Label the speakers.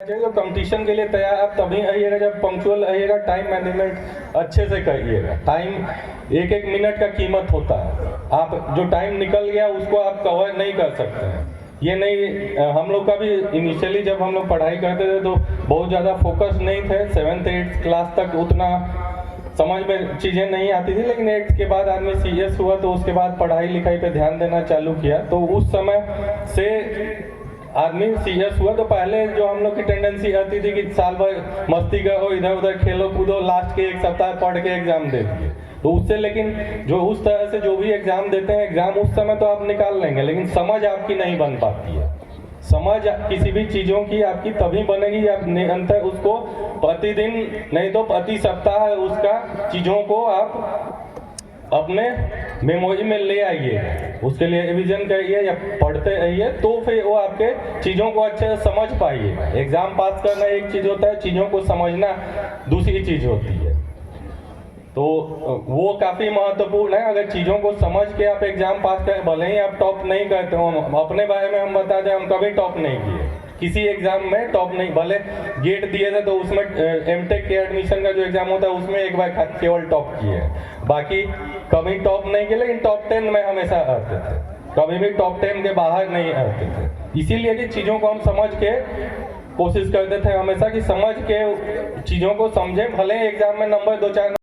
Speaker 1: जो कंपटीशन के लिए तैयार आप तभी आइएगा जब पंक्चुअल आइएगा, टाइम मैनेजमेंट अच्छे से करिएगा। टाइम एक एक मिनट का कीमत होता है, आप जो टाइम निकल गया उसको आप कवर नहीं कर सकते हैं। ये नहीं, हम लोग का भी इनिशियली जब हम लोग पढ़ाई करते थे तो बहुत ज़्यादा फोकस नहीं थे, 7th 8th क्लास तक उतना समझ में चीज़ें नहीं आती थी, लेकिन 8th के बाद आदमी सीरियस हुआ तो उसके बाद पढ़ाई लिखाई पे ध्यान देना चालू किया। तो उस समय से आदमी सीरियस हुआ। तो पहले जो हम लोग की टेंडेंसी आती थी कि साल भर मस्ती करो, इधर उधर खेलो कूदो, लास्ट के एक सप्ताह पढ़ के एग्जाम दे दिए तो उससे, लेकिन जो उस तरह से जो भी एग्जाम देते हैं, एग्जाम उस समय तो आप निकाल लेंगे लेकिन समझ आपकी नहीं बन पाती है। समझ किसी भी चीज़ों की आपकी तभी बनेगी जब निरंतर उसको प्रतिदिन नहीं तो प्रति सप्ताह उसका चीज़ों को आप अपने मेमोरी में ले आइए, उसके लिए रिवीजन करिए या पढ़ते रहिए, तो फिर वो आपके चीज़ों को अच्छे से समझ पाइएगा। एग्ज़ाम पास करना एक चीज़ होता है, चीज़ों को समझना दूसरी चीज़ होती है। तो वो काफ़ी महत्वपूर्ण है। अगर चीज़ों को समझ के आप एग्ज़ाम पास करें, भले ही आप टॉप नहीं करते हो, अपने बारे में हम बता दें, हम कभी टॉप नहीं किए किसी एग्ज़ाम में, टॉप नहीं। भले गेट दिए थे तो उसमें एमटेक के एडमिशन का जो एग्ज़ाम होता है उसमें एक बार केवल टॉप किए, बाकी कभी टॉप नहीं किए, लेकिन टॉप 10 में हमेशा आते थे, कभी भी टॉप 10 के बाहर नहीं आते थे। इसीलिए कि चीज़ों को हम समझ के कोशिश करते थे हमेशा कि समझ के चीज़ों को समझें, भले एग्ज़ाम में नंबर 2-4